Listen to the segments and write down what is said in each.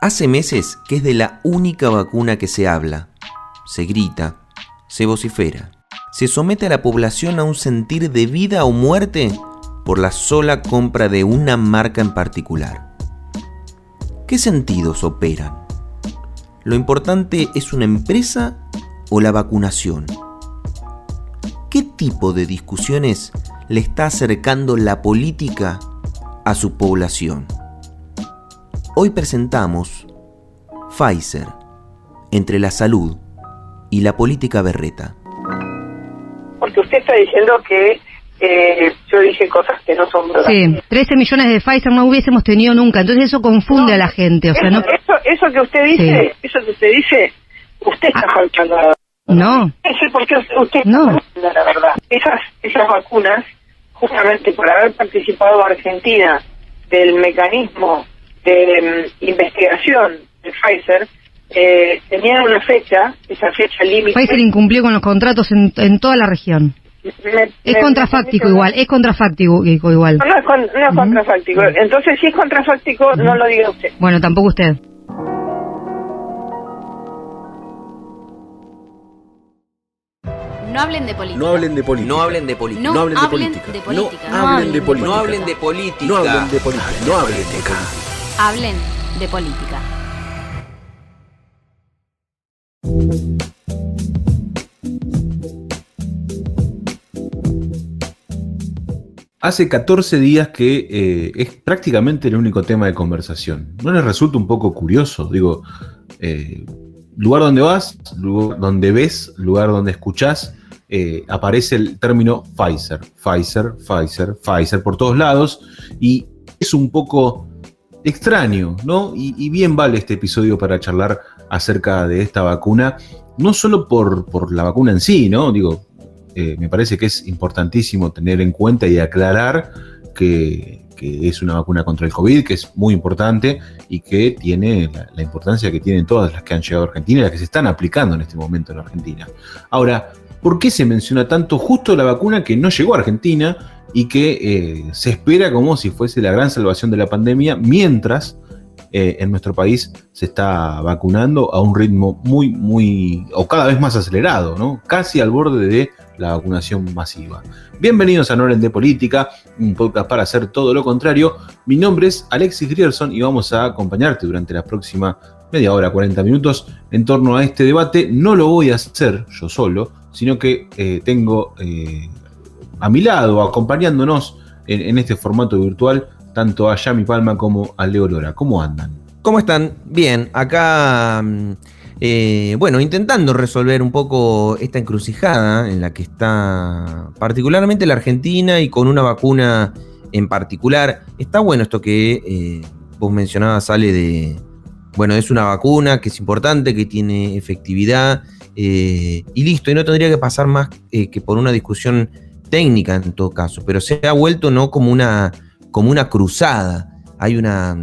Hace meses que es de la única vacuna que se habla, se grita, se vocifera, se somete a la población a un sentir de vida o muerte por la sola compra de una marca en particular. ¿Qué sentidos operan? ¿Lo importante es una empresa o la vacunación? ¿Qué tipo de discusiones le está acercando la política a su población? Hoy presentamos Pfizer, entre la salud y la política berreta. Porque usted está diciendo que yo dije cosas que no son verdad. Sí, 13 millones de Pfizer no hubiésemos tenido nunca, entonces eso confunde a la gente. O sea, no... Eso que usted dice, sí. Eso que usted dice, usted está faltando la verdad. No. No sé por qué usted No. está faltando la verdad. Esas vacunas, justamente por haber participado Argentina del mecanismo de investigación de Pfizer, tenían una fecha, esa fecha límite. Pfizer incumplió con los contratos en toda la región. Es contrafáctico igual. No es contrafáctico. Entonces, si es contrafáctico, no lo diga usted. Bueno, tampoco usted. No hablen de política. No hablen de política. No hablen de política. No No hablen de hablen política. de política. No hablen de política. No hablen de política. No hablen de política. No hablen de política. Hablen de política. Hace 14 días que es prácticamente el único tema de conversación. ¿No les resulta un poco curioso? Digo, lugar donde vas, lugar donde ves, lugar donde escuchás, aparece el término Pfizer, Pfizer, Pfizer, Pfizer por todos lados, y es un poco extraño, ¿no? Y bien vale este episodio para charlar acerca de esta vacuna, no solo por la vacuna en sí, ¿no? Digo, me parece que es importantísimo tener en cuenta y aclarar que es una vacuna contra el COVID, que es muy importante y que tiene la importancia que tienen todas las que han llegado a Argentina y las que se están aplicando en este momento en Argentina. Ahora, ¿por qué se menciona tanto justo la vacuna que no llegó a Argentina y que se espera como si fuese la gran salvación de la pandemia, mientras en nuestro país se está vacunando a un ritmo muy o cada vez más acelerado, ¿no? Casi al borde de la vacunación masiva? Bienvenidos a No hablen de política, un podcast para hacer todo lo contrario. Mi nombre es Alexis Grierson y vamos a acompañarte durante la próxima media hora, 40 minutos en torno a este debate. No lo voy a hacer yo solo, sino que tengo a mi lado, acompañándonos en este formato virtual, tanto a Yami Palma como a Leo Lora. ¿Cómo andan? ¿Cómo están? Bien, acá, intentando resolver un poco esta encrucijada en la que está particularmente la Argentina y con una vacuna en particular. Está bueno esto que vos mencionabas, Ale, es una vacuna que es importante, que tiene efectividad y listo, y no tendría que pasar más que por una discusión técnica en todo caso, pero se ha vuelto no como una cruzada. Hay una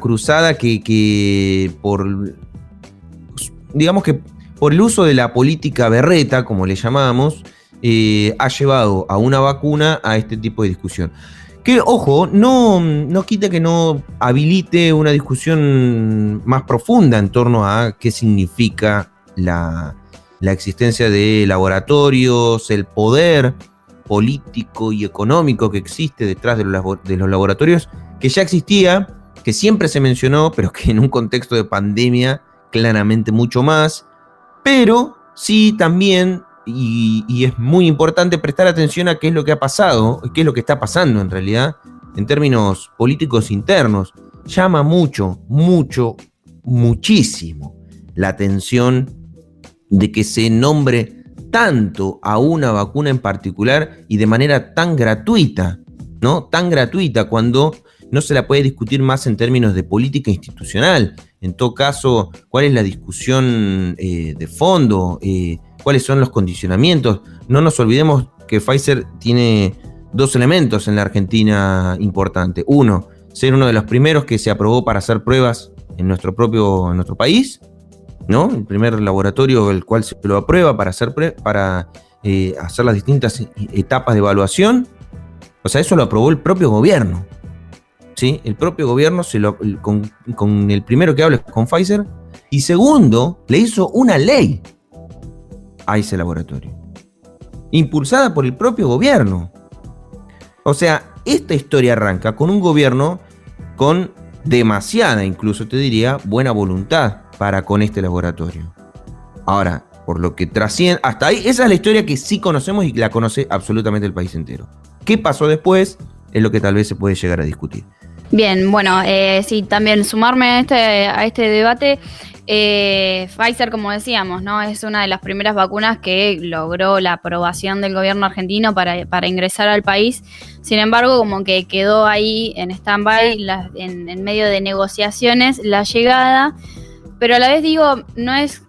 cruzada que por el uso de la política berreta, como le llamamos, ha llevado a una vacuna a este tipo de discusión. Que, ojo, no quita que no habilite una discusión más profunda en torno a qué significa la existencia de laboratorios, el poder político y económico que existe detrás de los laboratorios, que ya existía, que siempre se mencionó, pero que en un contexto de pandemia claramente mucho más, pero sí también, y es muy importante prestar atención a qué es lo que ha pasado, qué es lo que está pasando en realidad, en términos políticos internos. Llama muchísimo la atención de que se nombre tanto a una vacuna en particular y de manera tan gratuita, ¿no? Tan gratuita, cuando no se la puede discutir más en términos de política institucional. En todo caso, ¿cuál es la discusión de fondo? ¿Cuáles son los condicionamientos? No nos olvidemos que Pfizer tiene dos elementos en la Argentina importantes. Uno, ser uno de los primeros que se aprobó para hacer pruebas en nuestro país, ¿no? El primer laboratorio el cual se lo aprueba para hacer las distintas etapas de evaluación. O sea, eso lo aprobó el propio gobierno. ¿sí? El propio gobierno con el primero que habla es con Pfizer, y segundo, le hizo una ley a ese laboratorio, impulsada por el propio gobierno. O sea, esta historia arranca con un gobierno con demasiada, incluso te diría, buena voluntad para con este laboratorio. Ahora, por lo que trasciende, hasta ahí, esa es la historia que sí conocemos y la conoce absolutamente el país entero. ¿Qué pasó después? Es lo que tal vez se puede llegar a discutir. Bien, bueno, sí, también sumarme a este debate. Pfizer, como decíamos, ¿no? Es una de las primeras vacunas que logró la aprobación del gobierno argentino para ingresar al país. Sin embargo, como que quedó ahí en stand-by, en medio de negociaciones, la llegada. Pero a la vez digo, no es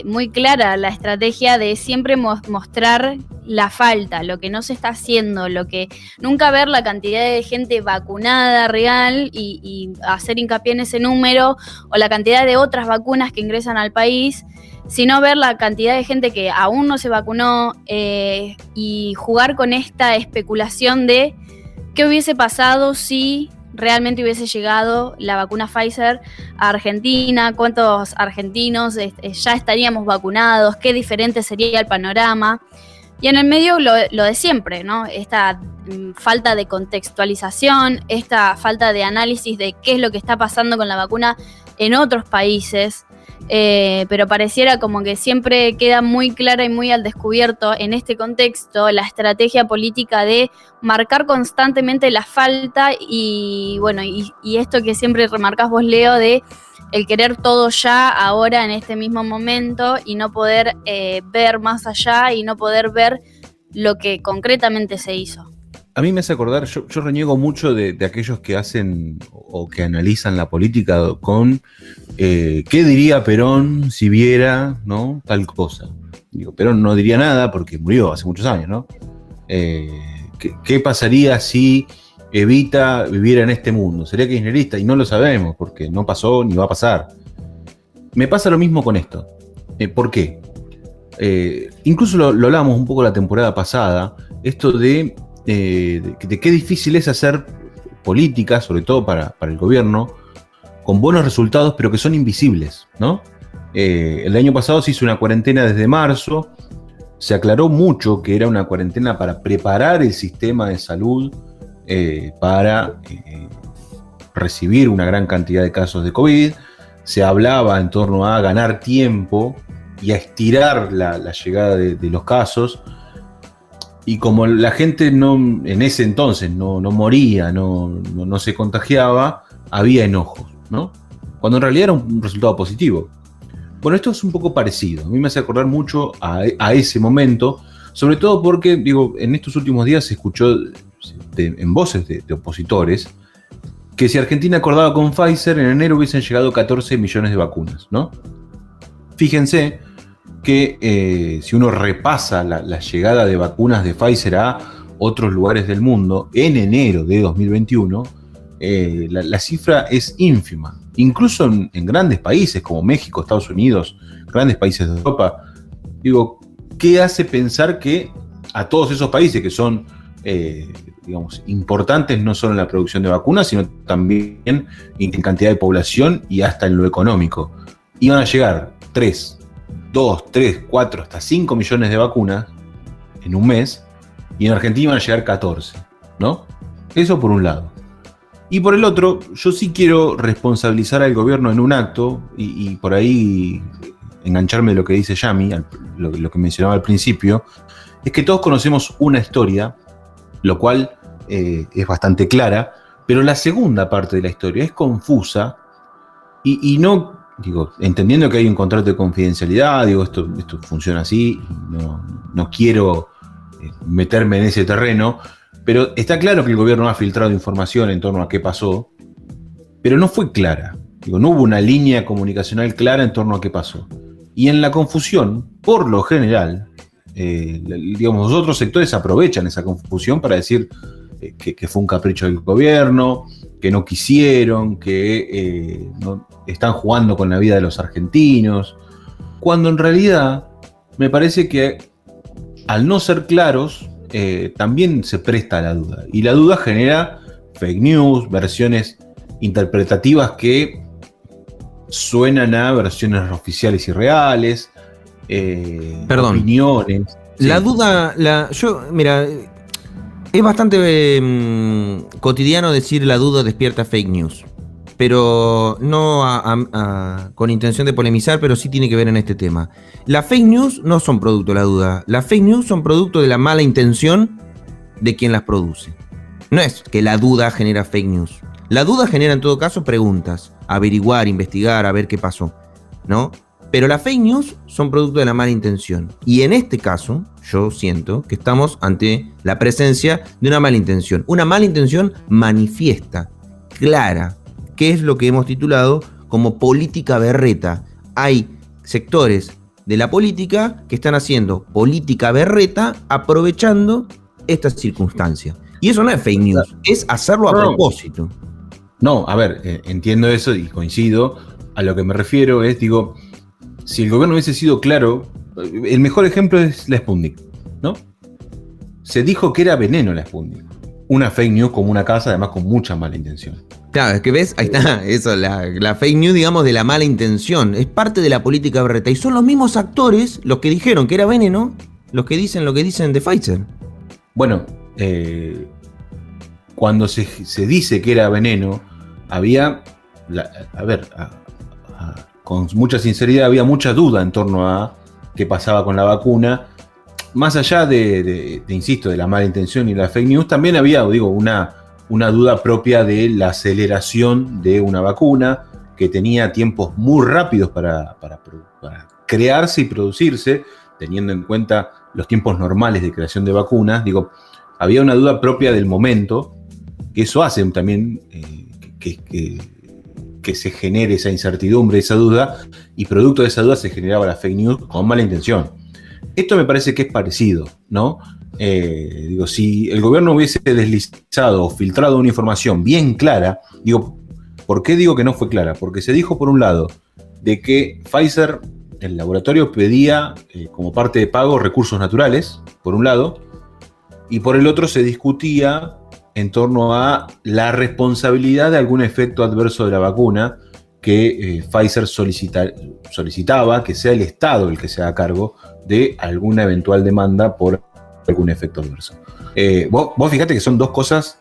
muy clara la estrategia de siempre mostrar la falta, lo que no se está haciendo, lo que nunca ver la cantidad de gente vacunada real y hacer hincapié en ese número, o la cantidad de otras vacunas que ingresan al país, sino ver la cantidad de gente que aún no se vacunó, y jugar con esta especulación de qué hubiese pasado si realmente hubiese llegado la vacuna Pfizer a Argentina, cuántos argentinos ya estaríamos vacunados, qué diferente sería el panorama. Y en el medio lo de siempre, ¿no? Esta falta de contextualización, esta falta de análisis de qué es lo que está pasando con la vacuna en otros países, pero pareciera como que siempre queda muy clara y muy al descubierto en este contexto la estrategia política de marcar constantemente la falta y bueno, y esto que siempre remarcás vos, Leo, de el querer todo ya, ahora, en este mismo momento, y no poder ver más allá y no poder ver lo que concretamente se hizo. A mí me hace acordar, yo reniego mucho de aquellos que hacen o que analizan la política con qué diría Perón si viera, ¿no?, tal cosa. Digo, Perón no diría nada porque murió hace muchos años, ¿no? ¿Qué pasaría si Evita viviera en este mundo? ¿Sería kirchnerista? Y no lo sabemos porque no pasó ni va a pasar. Me pasa lo mismo con esto. ¿Por qué? Incluso lo hablábamos un poco la temporada pasada, esto de qué difícil es hacer política, sobre todo para el gobierno, con buenos resultados, pero que son invisibles, ¿no? El año pasado se hizo una cuarentena desde marzo, se aclaró mucho que era una cuarentena para preparar el sistema de salud para recibir una gran cantidad de casos de COVID. Se hablaba en torno a ganar tiempo y a estirar la llegada de los casos. Y como la gente en ese entonces no moría, no se contagiaba, había enojos, ¿no? Cuando en realidad era un resultado positivo. Bueno, esto es un poco parecido. A mí me hace acordar mucho a ese momento, sobre todo porque, digo, en estos últimos días se escuchó en voces de opositores que si Argentina acordaba con Pfizer, en enero hubiesen llegado 14 millones de vacunas, ¿no? Fíjense que si uno repasa la llegada de vacunas de Pfizer a otros lugares del mundo en enero de 2021, la cifra es ínfima. Incluso en grandes países como México, Estados Unidos, grandes países de Europa. Digo, ¿qué hace pensar que a todos esos países que son, digamos, importantes no solo en la producción de vacunas, sino también en cantidad de población y hasta en lo económico, iban a llegar 2, 3, 4, hasta 5 millones de vacunas en un mes, y en Argentina iban a llegar 14, ¿no? Eso por un lado. Y por el otro, yo sí quiero responsabilizar al gobierno en un acto, y por ahí engancharme de lo que dice Yami, lo que mencionaba al principio, es que todos conocemos una historia, lo cual es bastante clara, pero la segunda parte de la historia es confusa, y no, digo, entendiendo que hay un contrato de confidencialidad, digo, esto funciona así, no quiero meterme en ese terreno, pero está claro que el gobierno ha filtrado información en torno a qué pasó, pero no fue clara. Digo, no hubo una línea comunicacional clara en torno a qué pasó. Y en la confusión, por lo general, digamos, los otros sectores aprovechan esa confusión para decir que fue un capricho del gobierno, que no quisieron, que no, están jugando con la vida de los argentinos, cuando en realidad me parece que al no ser claros, también se presta a la duda, y la duda genera fake news, versiones interpretativas que suenan a versiones oficiales y reales, Perdón. opiniones. La Sí. duda, mira, es bastante cotidiano decir la duda despierta fake news, pero no con intención de polemizar, pero sí tiene que ver en este tema. Las fake news no son producto de la duda, las fake news son producto de la mala intención de quien las produce. No es que la duda genera fake news. La duda genera en todo caso preguntas, averiguar, investigar, a ver qué pasó, ¿no? Pero las fake news son producto de la mala intención. Y en este caso, yo siento que estamos ante la presencia de una mala intención. Una mala intención manifiesta, clara, que es lo que hemos titulado como política berreta. Hay sectores de la política que están haciendo política berreta aprovechando esta circunstancia. Y eso no es fake news, es hacerlo a propósito. No, a ver, entiendo eso y coincido. A lo que me refiero es, digo, si el gobierno hubiese sido claro, el mejor ejemplo es la Sputnik, ¿no? Se dijo que era veneno la Sputnik. Una fake news como una casa, además con mucha mala intención. Claro, es que ves, ahí está, eso, la fake news, digamos, de la mala intención. Es parte de la política berreta. Y son los mismos actores, los que dijeron que era veneno, los que dicen lo que dicen de Pfizer. Bueno, cuando se dice que era veneno, había, con mucha sinceridad, había mucha duda en torno a qué pasaba con la vacuna. Más allá insisto, de la mala intención y la fake news, también había, digo, una duda propia de la aceleración de una vacuna que tenía tiempos muy rápidos para crearse y producirse, teniendo en cuenta los tiempos normales de creación de vacunas. Digo, había una duda propia del momento, que eso hace también que se genere esa incertidumbre, esa duda, y producto de esa duda se generaba la fake news con mala intención. Esto me parece que es parecido, ¿no? Digo, si el gobierno hubiese deslizado o filtrado una información bien clara, digo, ¿por qué digo que no fue clara? Porque se dijo, por un lado, de que Pfizer, el laboratorio, pedía como parte de pago recursos naturales, por un lado, y por el otro se discutía en torno a la responsabilidad de algún efecto adverso de la vacuna que Pfizer solicitaba que sea el Estado el que se haga cargo de alguna eventual demanda por algún efecto adverso. Vos fíjate que son dos cosas,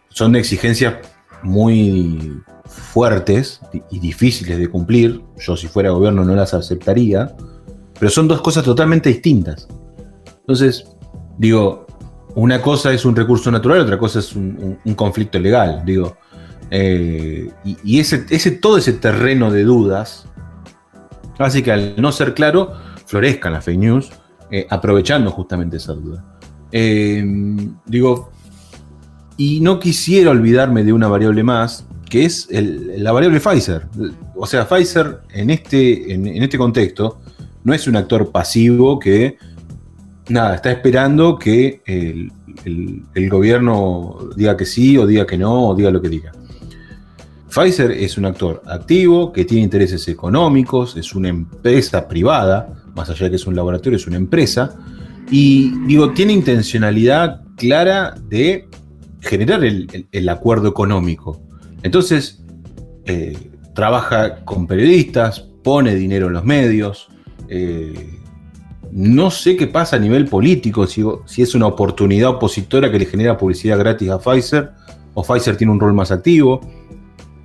son exigencias muy fuertes y difíciles de cumplir. Yo, si fuera gobierno, no las aceptaría, pero son dos cosas totalmente distintas. Entonces, digo, una cosa es un recurso natural, otra cosa es un conflicto legal, digo. Y todo ese terreno de dudas hace que, al no ser claro, florezcan las fake news, aprovechando justamente esa duda. Digo, y no quisiera olvidarme de una variable más, que es la variable Pfizer. O sea, Pfizer en este contexto no es un actor pasivo que está esperando que el gobierno diga que sí o diga que no o diga lo que diga. Pfizer es un actor activo que tiene intereses económicos, es una empresa privada, más allá de que es un laboratorio, es una empresa, y digo, tiene intencionalidad clara de generar el acuerdo económico. Entonces, trabaja con periodistas, pone dinero en los medios. No sé qué pasa a nivel político, si es una oportunidad opositora que le genera publicidad gratis a Pfizer, o Pfizer tiene un rol más activo,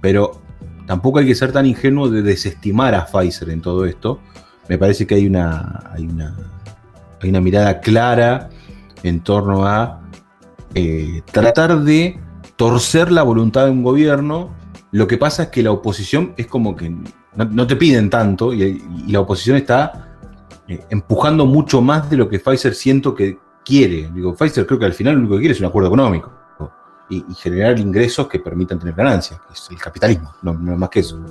pero tampoco hay que ser tan ingenuo de desestimar a Pfizer en todo esto. Me parece que hay una mirada clara en torno a tratar de torcer la voluntad de un gobierno. Lo que pasa es que la oposición es como que no te piden tanto y la oposición está empujando mucho más de lo que Pfizer siento que quiere. Digo, Pfizer creo que al final lo único que quiere es un acuerdo económico y generar ingresos que permitan tener ganancias, que es el capitalismo, no más que eso.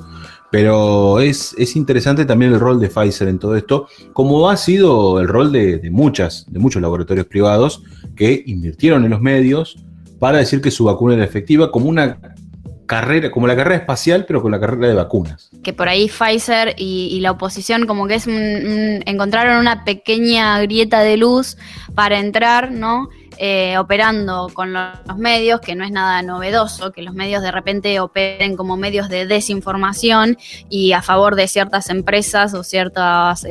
Pero es interesante también el rol de Pfizer en todo esto, como ha sido el rol de muchos laboratorios privados que invirtieron en los medios para decir que su vacuna era efectiva, como una carrera, como la carrera espacial, pero con la carrera de vacunas. Que por ahí Pfizer y la oposición como que encontraron una pequeña grieta de luz para entrar, ¿no? operando con los medios, que no es nada novedoso, que los medios de repente operen como medios de desinformación y a favor de ciertas empresas o ciertos,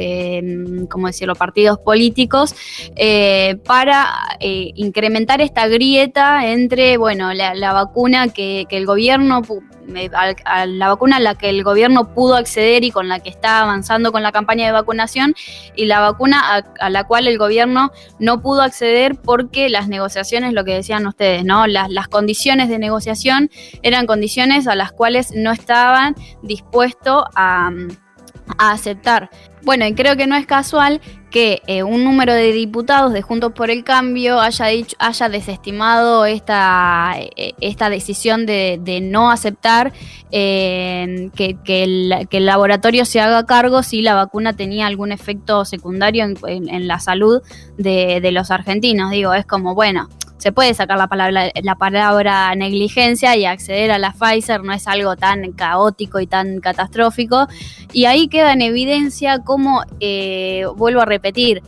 ¿cómo decirlo?, partidos políticos, para incrementar esta grieta entre, bueno, la vacuna que el gobierno, a la vacuna a la que el gobierno pudo acceder y con la que está avanzando con la campaña de vacunación, y la vacuna a la cual el gobierno no pudo acceder porque las negociaciones, lo que decían ustedes, ¿no? Las condiciones de negociación eran condiciones a las cuales no estaban dispuestos a aceptar. Bueno, y creo que no es casual que un número de diputados de Juntos por el Cambio haya desestimado esta decisión de no aceptar que el laboratorio se haga cargo si la vacuna tenía algún efecto secundario en la salud de los argentinos. Digo, es como, bueno, se puede sacar la palabra negligencia y acceder a la Pfizer, no es algo tan caótico y tan catastrófico. Y ahí queda en evidencia cómo, vuelvo a repetir,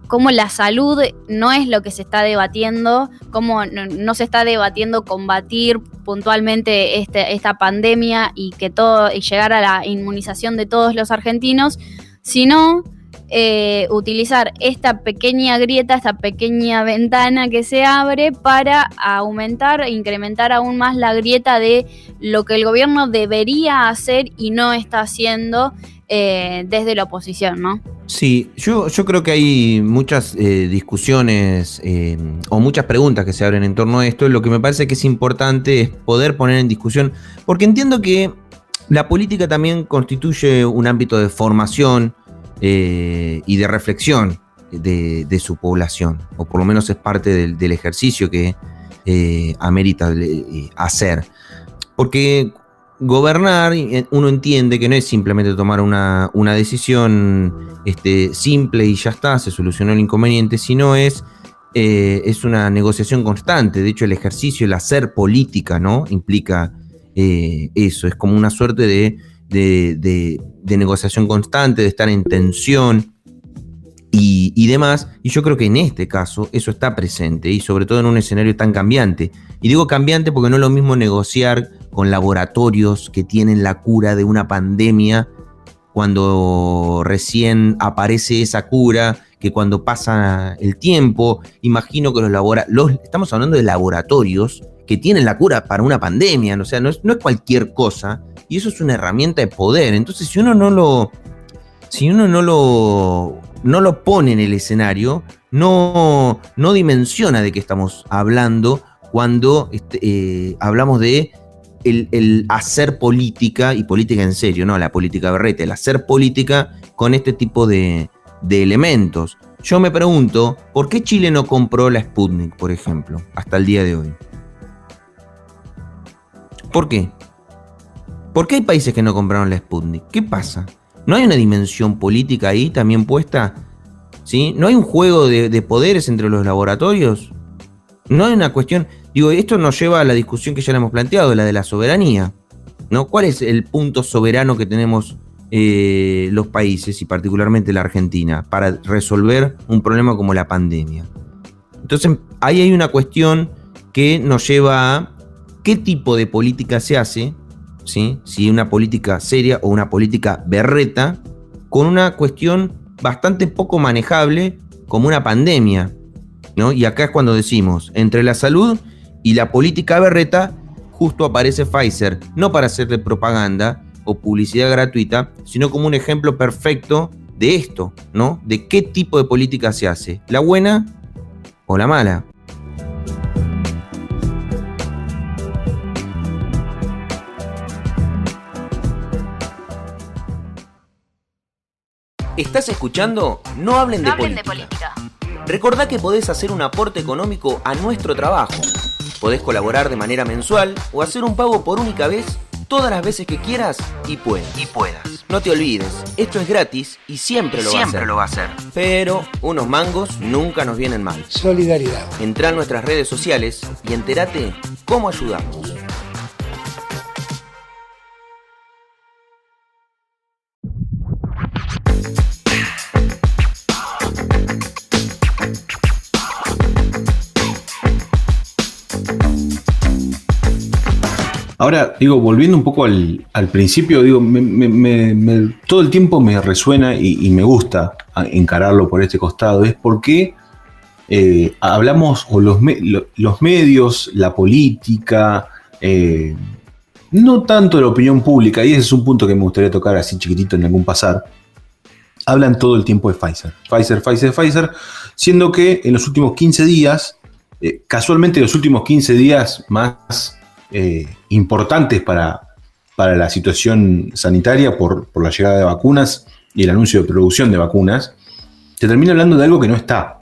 cómo la salud no es lo que se está debatiendo, cómo no se está debatiendo combatir puntualmente esta pandemia y llegar a la inmunización de todos los argentinos, sino utilizar esta pequeña grieta, esta pequeña ventana que se abre para incrementar aún más la grieta de lo que el gobierno debería hacer y no está haciendo desde la oposición, ¿no? Sí, yo creo que hay muchas discusiones o muchas preguntas que se abren en torno a esto. Lo que me parece que es importante es poder poner en discusión, porque entiendo que la política también constituye un ámbito de formación y de reflexión de su población, o por lo menos es parte del ejercicio que amerita hacer. Porque gobernar, uno entiende que no es simplemente tomar una decisión simple y ya está, se solucionó el inconveniente, sino es una negociación constante. De hecho, el ejercicio, el hacer política, ¿no?, implica eso, es como una suerte de negociación constante, de estar en tensión y demás, y yo creo que en este caso eso está presente, y sobre todo en un escenario tan cambiante. Y digo cambiante porque no es lo mismo negociar con laboratorios que tienen la cura de una pandemia cuando recién aparece esa cura, que cuando pasa el tiempo. Imagino que estamos hablando de laboratorios que tienen la cura para una pandemia, o sea, no es cualquier cosa, y eso es una herramienta de poder. Entonces, si uno no lo pone en el escenario, no dimensiona de qué estamos hablando cuando hablamos de el hacer política, y política en serio, no la política berreta, el hacer política con este tipo de elementos. Yo me pregunto, ¿por qué Chile no compró la Sputnik, por ejemplo, hasta el día de hoy? ¿Por qué? ¿Por qué hay países que no compraron la Sputnik? ¿Qué pasa? ¿No hay una dimensión política ahí también puesta? ¿Sí? ¿No hay un juego de poderes entre los laboratorios? ¿No hay una cuestión? Digo, esto nos lleva a la discusión que ya le hemos planteado, la de la soberanía, ¿no? ¿Cuál es el punto soberano que tenemos los países, y particularmente la Argentina, para resolver un problema como la pandemia? Entonces, ahí hay una cuestión que nos lleva a qué tipo de política se hace, ¿sí? Si una política seria o una política berreta, con una cuestión bastante poco manejable como una pandemia, ¿no? Y acá es cuando decimos, entre la salud y la política berreta, justo aparece Pfizer, no para hacerle propaganda o publicidad gratuita, sino como un ejemplo perfecto de esto, ¿no? De qué tipo de política se hace, la buena o la mala. ¿Estás escuchando? No hablen de política. Recordá que podés hacer un aporte económico a nuestro trabajo. Podés colaborar de manera mensual o hacer un pago por única vez todas las veces que quieras y puedas. No te olvides, esto es gratis y siempre lo va a hacer. Pero unos mangos nunca nos vienen mal. Solidaridad. Entrá en nuestras redes sociales y entérate cómo ayudamos. Ahora, digo, volviendo un poco al principio, digo, todo el tiempo me resuena y me gusta encararlo por este costado, es porque hablamos, o los medios, la política, no tanto la opinión pública, y ese es un punto que me gustaría tocar así chiquitito en algún pasar, hablan todo el tiempo de Pfizer, siendo que en los últimos 15 días, casualmente los últimos 15 días más importantes para la situación sanitaria por la llegada de vacunas y el anuncio de producción de vacunas, se termina hablando de algo que no está,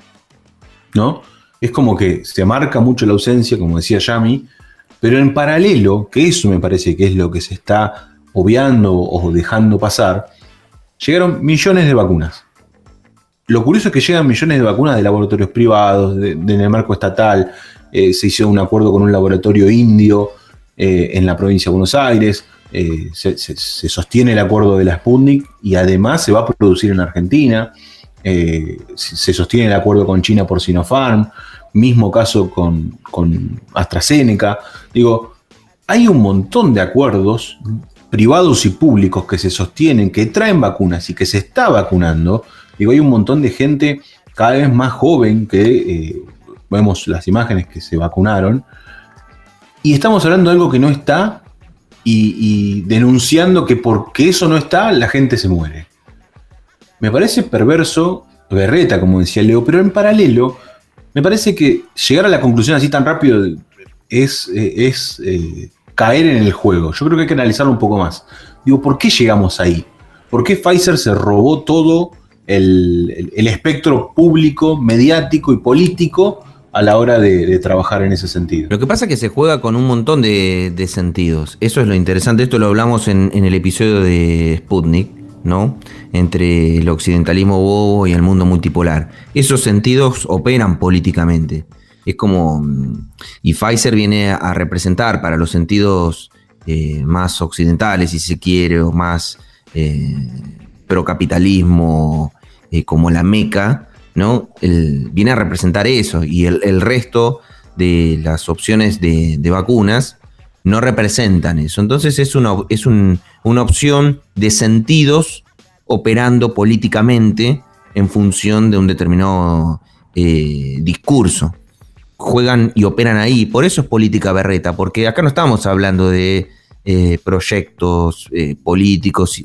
¿no? Es como que se marca mucho la ausencia, como decía Yami, pero en paralelo, que eso me parece que es lo que se está obviando o dejando pasar, llegaron millones de vacunas. Lo curioso es que llegan millones de vacunas de laboratorios privados, en el marco estatal. Se hizo un acuerdo con un laboratorio indio en la provincia de Buenos Aires. Se sostiene el acuerdo de la Sputnik y además se va a producir en Argentina. Se sostiene el acuerdo con China por Sinopharm. Mismo caso con AstraZeneca. Digo, hay un montón de acuerdos privados y públicos que se sostienen, que traen vacunas y que se está vacunando. Digo, hay un montón de gente cada vez más joven que vemos las imágenes que se vacunaron. Y estamos hablando de algo que no está y denunciando que porque eso no está, la gente se muere. Me parece perverso, berreta, como decía Leo, pero en paralelo, me parece que llegar a la conclusión así tan rápido es caer en el juego. Yo creo que hay que analizarlo un poco más. Digo, ¿por qué llegamos ahí? ¿Por qué Pfizer se robó todo el espectro público, mediático y político a la hora de trabajar en ese sentido? Lo que pasa es que se juega con un montón de sentidos. Eso es lo interesante. Esto lo hablamos en el episodio de Sputnik, ¿no? Entre el occidentalismo bobo y el mundo multipolar. Esos sentidos operan políticamente. Es como... Y Pfizer viene a representar para los sentidos más occidentales, si se quiere, o más procapitalismo, como la Meca, ¿no? Viene a representar eso, y el resto de las opciones de vacunas no representan eso. Entonces es una opción de sentidos operando políticamente en función de un determinado discurso. Juegan y operan ahí. Por eso es política berreta, porque acá no estamos hablando de proyectos políticos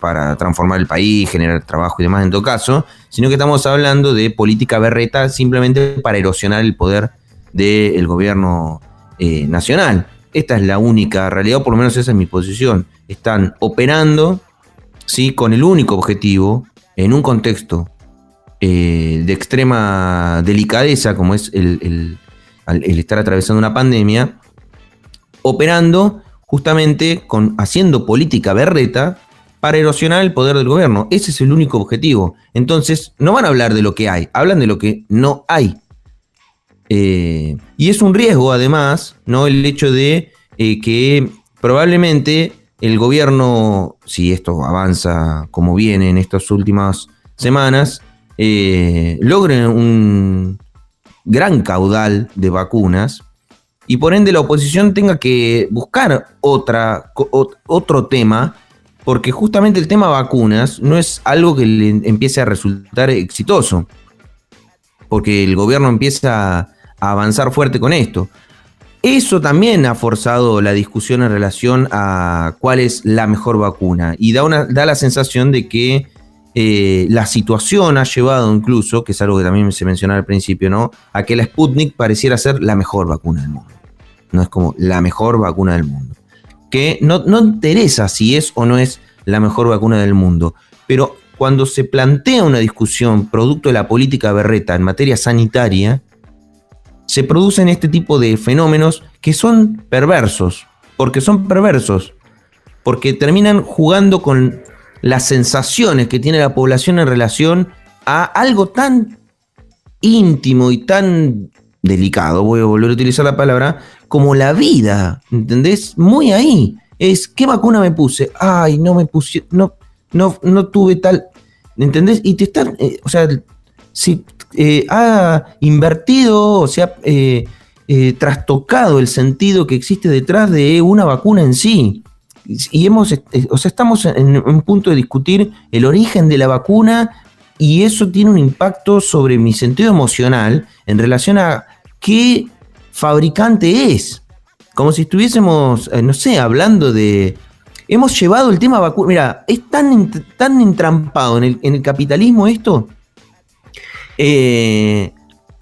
para transformar el país, generar trabajo y demás en todo caso, sino que estamos hablando de política berreta simplemente para erosionar el poder del gobierno nacional. Esta es la única realidad, o por lo menos esa es mi posición. Están operando, ¿sí?, con el único objetivo, en un contexto de extrema delicadeza, como es el estar atravesando una pandemia, operando justamente haciendo política berreta para erosionar el poder del gobierno. Ese es el único objetivo. Entonces, no van a hablar de lo que hay, hablan de lo que no hay. Y es un riesgo, además, ¿no?, el hecho de que probablemente el gobierno, si esto avanza como viene en estas últimas semanas, logre un gran caudal de vacunas y por ende la oposición tenga que buscar otro tema, porque justamente el tema vacunas no es algo que le empiece a resultar exitoso, porque el gobierno empieza a avanzar fuerte con esto. Eso también ha forzado la discusión en relación a cuál es la mejor vacuna, y da la sensación de que la situación ha llevado incluso, que es algo que también se mencionaba al principio, ¿no?, a que la Sputnik pareciera ser la mejor vacuna del mundo. No es como la mejor vacuna del mundo. Que no interesa si es o no es la mejor vacuna del mundo, pero cuando se plantea una discusión producto de la política berreta en materia sanitaria, se producen este tipo de fenómenos que son perversos, porque terminan jugando con las sensaciones que tiene la población en relación a algo tan íntimo y tan delicado, voy a volver a utilizar la palabra, como la vida, ¿entendés? Muy ahí. Es, ¿qué vacuna me puse? Ay, no me puse, no tuve tal, ¿entendés? Y te están, o sea, si ha invertido, o sea, trastocado el sentido que existe detrás de una vacuna en sí. Y estamos en un punto de discutir el origen de la vacuna y eso tiene un impacto sobre mi sentido emocional en relación a qué fabricante es. Como si estuviésemos, no sé, hablando de... Hemos llevado el tema vacuna... Mira, es tan entrampado en el capitalismo esto, que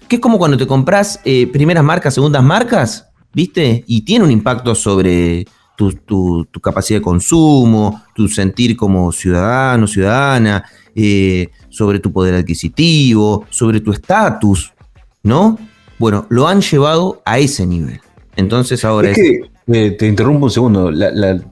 es como cuando te compras primeras marcas, segundas marcas, ¿viste? Y tiene un impacto sobre tu capacidad de consumo, tu sentir como ciudadano, ciudadana, sobre tu poder adquisitivo, sobre tu estatus, ¿no? Bueno, lo han llevado a ese nivel. Entonces ahora te interrumpo un segundo.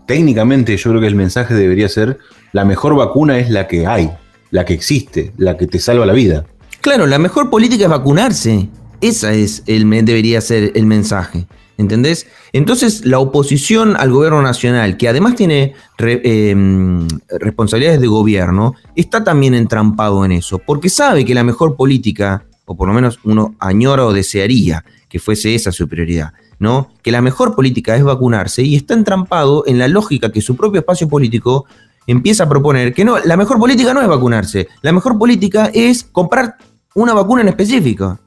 Técnicamente yo creo que el mensaje debería ser: la mejor vacuna es la que hay, la que existe, la que te salva la vida. Claro, la mejor política es vacunarse. Debería ser el mensaje. ¿Entendés? Entonces la oposición al gobierno nacional, que además tiene responsabilidades de gobierno, está también entrampado en eso, porque sabe que la mejor política, o por lo menos uno añora o desearía que fuese esa su prioridad, ¿no? Que la mejor política es vacunarse, y está entrampado en la lógica que su propio espacio político empieza a proponer que no, la mejor política no es vacunarse, la mejor política es comprar una vacuna en específico.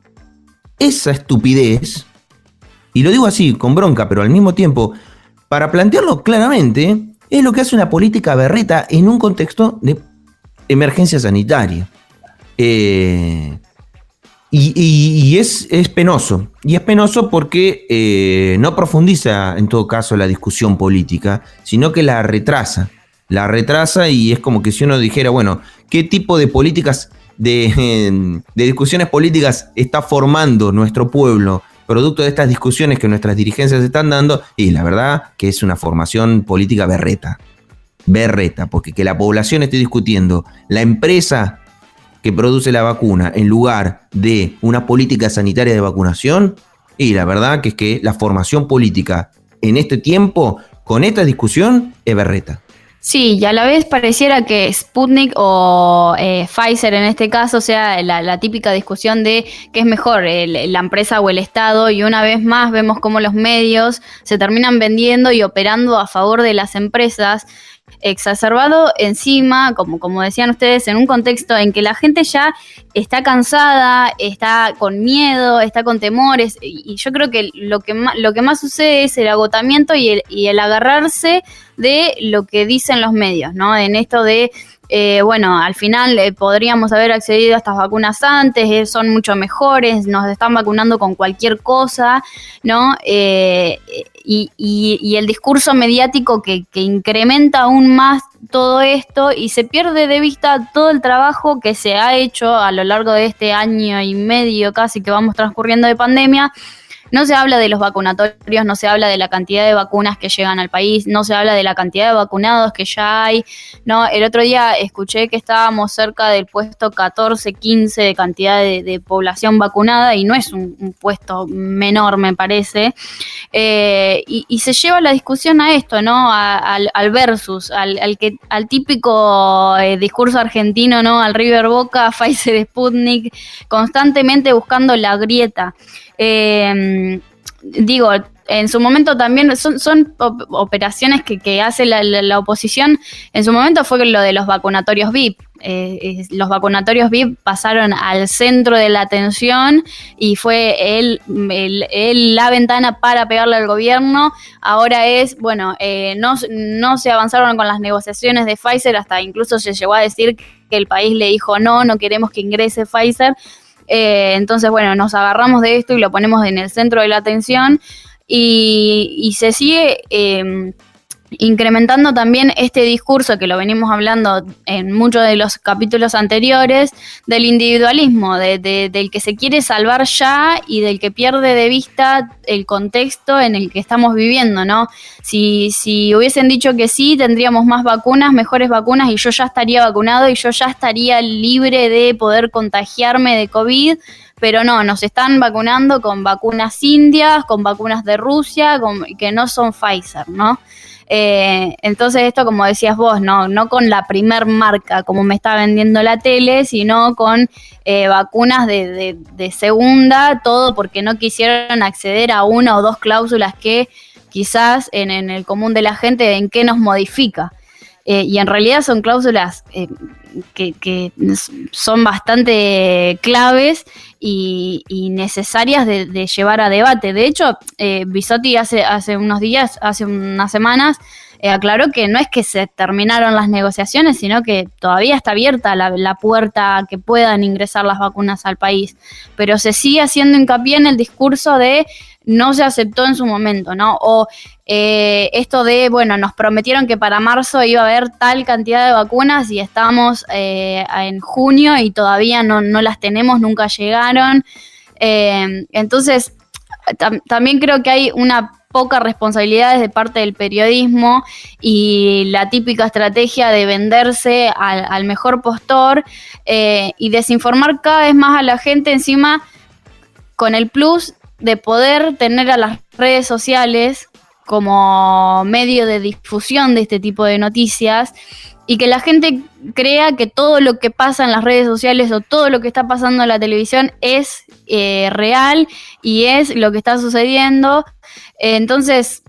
Esa estupidez, y lo digo así, con bronca, pero al mismo tiempo, para plantearlo claramente, es lo que hace una política berreta en un contexto de emergencia sanitaria. Y es penoso. Y es penoso porque no profundiza, en todo caso, la discusión política, sino que la retrasa. La retrasa, y es como que si uno dijera, bueno, ¿qué tipo de políticas, de discusiones políticas está formando nuestro pueblo producto de estas discusiones que nuestras dirigencias están dando? Y la verdad que es una formación política berreta, porque que la población esté discutiendo la empresa que produce la vacuna en lugar de una política sanitaria de vacunación, y la verdad que es que la formación política en este tiempo, con esta discusión, es berreta. Sí, y a la vez pareciera que Sputnik o Pfizer en este caso sea la típica discusión de qué es mejor, la empresa o el Estado, y una vez más vemos cómo los medios se terminan vendiendo y operando a favor de las empresas, exacerbado encima, como decían ustedes, en un contexto en que la gente ya está cansada, está con miedo, está con temores, y yo creo que lo que más sucede es el agotamiento y el agarrarse de lo que dicen los medios, ¿no? En esto de, bueno, al final podríamos haber accedido a estas vacunas antes, son mucho mejores, nos están vacunando con cualquier cosa, ¿no? Y el discurso mediático que incrementa aún más todo esto, y se pierde de vista todo el trabajo que se ha hecho a lo largo de este año y medio casi que vamos transcurriendo de pandemia. No se habla de los vacunatorios, no se habla de la cantidad de vacunas que llegan al país, no se habla de la cantidad de vacunados que ya hay, ¿no? El otro día escuché que estábamos cerca del puesto 14, 15 de cantidad de población vacunada, y no es un puesto menor, me parece. Y se lleva la discusión a esto, ¿no? Al versus, al típico discurso argentino, ¿no? Al River Boca, Pfizer Sputnik, constantemente buscando la grieta. Digo, en su momento también son operaciones que hace la oposición. En su momento fue lo de los vacunatorios VIP. Los vacunatorios VIP pasaron al centro de la atención y fue la ventana para pegarle al gobierno. Ahora es, bueno, no se avanzaron con las negociaciones de Pfizer, hasta incluso se llegó a decir que el país le dijo no queremos que ingrese Pfizer. Entonces, bueno, nos agarramos de esto y lo ponemos en el centro de la atención, y se sigue incrementando también este discurso que lo venimos hablando en muchos de los capítulos anteriores, del individualismo, del que se quiere salvar ya y del que pierde de vista el contexto en el que estamos viviendo, ¿no? Si hubiesen dicho que sí, tendríamos más vacunas, mejores vacunas, y yo ya estaría vacunado y yo ya estaría libre de poder contagiarme de COVID, pero no, nos están vacunando con vacunas indias, con vacunas de Rusia, que no son Pfizer, ¿no? Entonces esto, como decías vos, no con la primer marca como me está vendiendo la tele, sino con vacunas de segunda, todo porque no quisieron acceder a una o dos cláusulas que quizás en el común de la gente en qué nos modifica. Y en realidad son cláusulas que son bastante claves y necesarias de llevar a debate. De hecho, Bisotti hace unas semanas, aclaró que no es que se terminaron las negociaciones, sino que todavía está abierta la puerta a que puedan ingresar las vacunas al país. Pero se sigue haciendo hincapié en el discurso de no se aceptó en su momento, ¿no? O esto de, bueno, nos prometieron que para marzo iba a haber tal cantidad de vacunas y estamos en junio y todavía no las tenemos, nunca llegaron. Entonces, también creo que hay una poca responsabilidad de parte del periodismo y la típica estrategia de venderse al mejor postor y desinformar cada vez más a la gente, encima con el plus de poder tener a las redes sociales como medio de difusión de este tipo de noticias y que la gente crea que todo lo que pasa en las redes sociales o todo lo que está pasando en la televisión es real y es lo que está sucediendo. Entonces,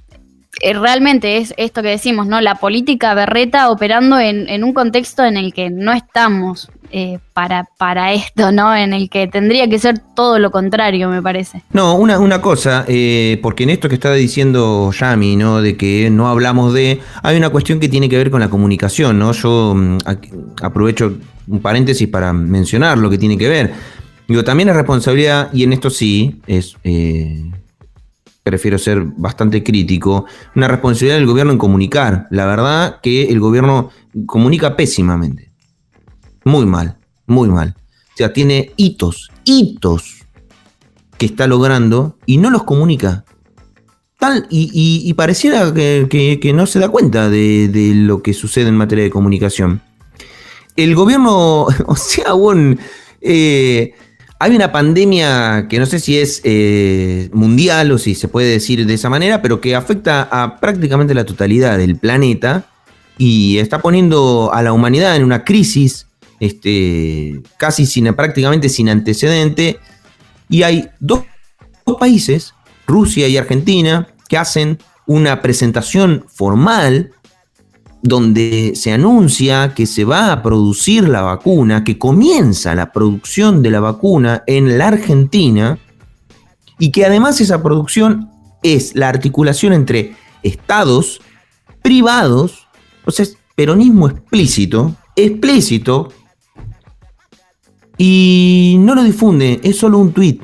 realmente es esto que decimos, ¿no? La política berreta operando en un contexto en el que no estamos para esto, ¿no? En el que tendría que ser todo lo contrario, me parece. No, una cosa, porque en esto que está diciendo Yami, ¿no? De que no hablamos hay una cuestión que tiene que ver con la comunicación, ¿no? Yo aprovecho un paréntesis para mencionar lo que tiene que ver. Digo, también es responsabilidad, y en esto sí, prefiero ser bastante crítico, una responsabilidad del gobierno en comunicar. La verdad que el gobierno comunica pésimamente. Muy mal, muy mal. O sea, tiene hitos que está logrando y no los comunica. Y pareciera que no se da cuenta de lo que sucede en materia de comunicación. El gobierno, o sea, hay una pandemia que no sé si es mundial o si se puede decir de esa manera, pero que afecta a prácticamente la totalidad del planeta y está poniendo a la humanidad en una crisis casi prácticamente sin antecedente. Y hay dos países, Rusia y Argentina, que hacen una presentación formal donde se anuncia que se va a producir la vacuna, que comienza la producción de la vacuna en la Argentina y que además esa producción es la articulación entre estados privados, o sea, es peronismo explícito, y no lo difunde, es solo un tuit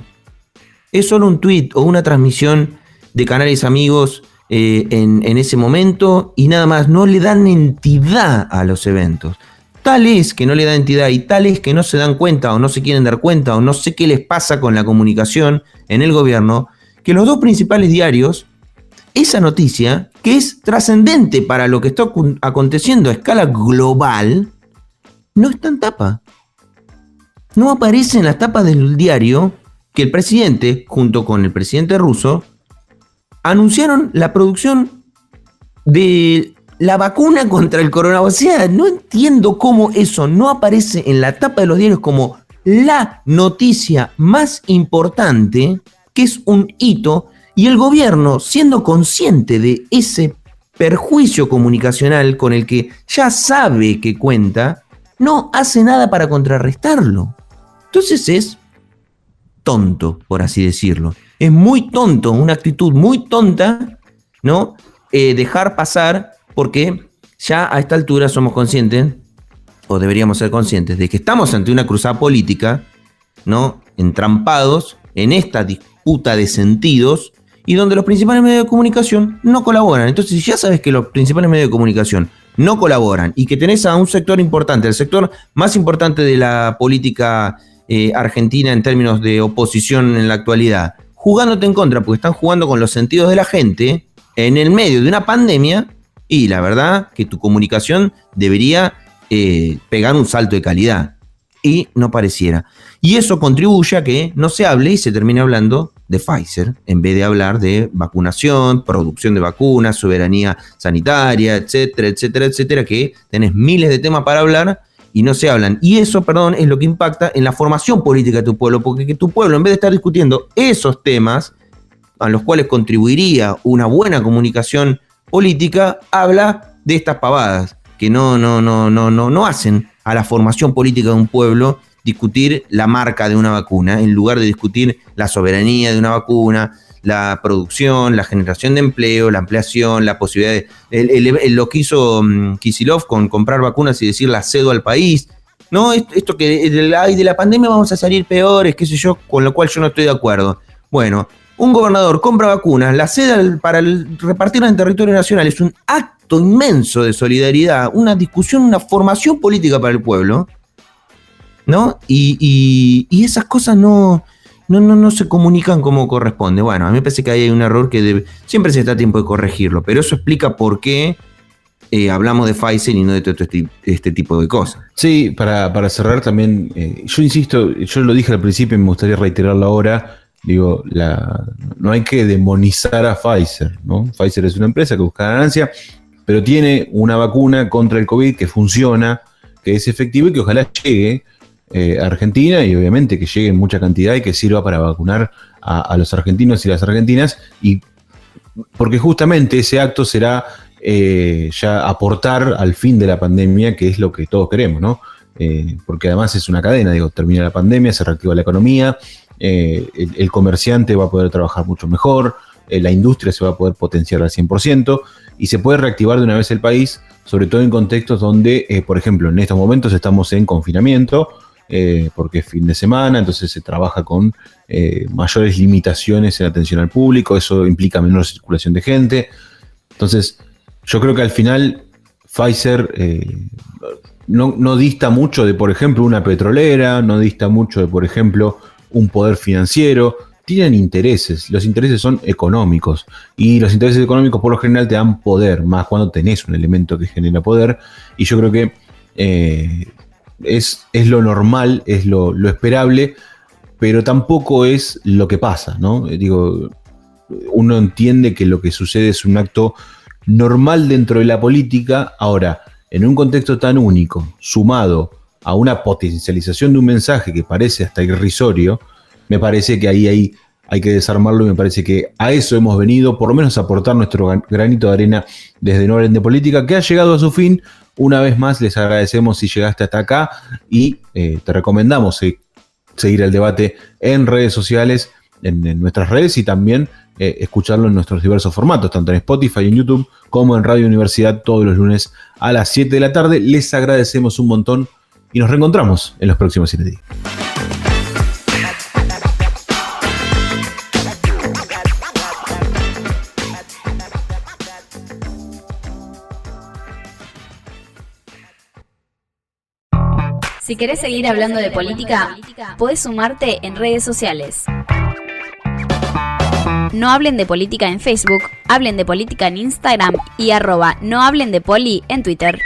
o una transmisión de canales amigos en ese momento y nada más, no le dan entidad a los eventos. Tal es que no le dan entidad y tal es que no se dan cuenta o no se quieren dar cuenta o no sé qué les pasa con la comunicación en el gobierno, que los dos principales diarios, esa noticia, que es trascendente para lo que está aconteciendo a escala global, no está en tapa. No aparece en las tapas del diario que el presidente, junto con el presidente ruso, anunciaron la producción de la vacuna contra el coronavirus. O sea, no entiendo cómo eso no aparece en la tapa de los diarios como la noticia más importante, que es un hito, y el gobierno, siendo consciente de ese perjuicio comunicacional con el que ya sabe que cuenta, no hace nada para contrarrestarlo. Entonces es tonto, por así decirlo. Es muy tonto, una actitud muy tonta, ¿no? Dejar pasar, porque ya a esta altura somos conscientes, o deberíamos ser conscientes, de que estamos ante una cruzada política, ¿no? Entrampados en esta disputa de sentidos y donde los principales medios de comunicación no colaboran. Entonces, si ya sabes que los principales medios de comunicación no colaboran y que tenés a un sector importante, el sector más importante de la política argentina en términos de oposición en la actualidad, jugándote en contra porque están jugando con los sentidos de la gente en el medio de una pandemia, y la verdad que tu comunicación debería pegar un salto de calidad. y no pareciera. Y eso contribuye a que no se hable y se termine hablando de Pfizer, en vez de hablar de vacunación, producción de vacunas, soberanía sanitaria, etcétera, etcétera, etcétera, que tenés miles de temas para hablar y no se hablan. Y eso, perdón, es lo que impacta en la formación política de tu pueblo, porque que tu pueblo, en vez de estar discutiendo esos temas a los cuales contribuiría una buena comunicación política, habla de estas pavadas que no hacen a la formación política de un pueblo discutir la marca de una vacuna, en lugar de discutir la soberanía de una vacuna, la producción, la generación de empleo, la ampliación, la posibilidad de... lo que hizo Kicillof con comprar vacunas y decir la cedo al país, ¿no? Esto que de la pandemia vamos a salir peores, qué sé yo, con lo cual yo no estoy de acuerdo. Bueno, un gobernador compra vacunas, la cede para repartirlas en territorio nacional, es un acto inmenso de solidaridad, una discusión, una formación política para el pueblo, ¿no? Y esas cosas no se comunican como corresponde. Bueno, a mí me parece que ahí hay un error que siempre se está a tiempo de corregirlo, pero eso explica por qué hablamos de Pfizer y no de todo este tipo de cosas. Sí, para cerrar también, yo insisto, yo lo dije al principio y me gustaría reiterarlo ahora, digo, no hay que demonizar a Pfizer, ¿no? Pfizer es una empresa que busca ganancia, pero tiene una vacuna contra el COVID que funciona, que es efectiva y que ojalá llegue a Argentina, y obviamente que llegue en mucha cantidad y que sirva para vacunar a los argentinos y las argentinas, y porque justamente ese acto será ya aportar al fin de la pandemia, que es lo que todos queremos, ¿no? Porque además es una cadena, digo, termina la pandemia, se reactiva la economía, el comerciante va a poder trabajar mucho mejor, la industria se va a poder potenciar al 100% y se puede reactivar de una vez el país, sobre todo en contextos donde, por ejemplo, en estos momentos estamos en confinamiento, porque es fin de semana, entonces se trabaja con mayores limitaciones en atención al público, eso implica menor circulación de gente. Entonces, yo creo que al final Pfizer no dista mucho de, por ejemplo, una petrolera, no dista mucho de, por ejemplo, un poder financiero. Tienen intereses, los intereses son económicos, y los intereses económicos por lo general te dan poder, más cuando tenés un elemento que genera poder, y yo creo que es lo normal, es lo esperable, pero tampoco es lo que pasa, ¿no? Digo, uno entiende que lo que sucede es un acto normal dentro de la política. Ahora, en un contexto tan único, sumado a una potencialización de un mensaje que parece hasta irrisorio, me parece que ahí hay que desarmarlo, y me parece que a eso hemos venido, por lo menos a aportar nuestro granito de arena desde No Hablen de Política, que ha llegado a su fin. Una vez más les agradecemos si llegaste hasta acá, y te recomendamos seguir el debate en redes sociales, en nuestras redes, y también escucharlo en nuestros diversos formatos, tanto en Spotify, en YouTube, como en Radio Universidad, todos los lunes a las 7 de la tarde. Les agradecemos un montón y nos reencontramos en los próximos 7 días. Si querés seguir hablando de política, podés sumarte en redes sociales. No Hablen de Política en Facebook, Hablen de Política en Instagram y @nohablendepoli en Twitter.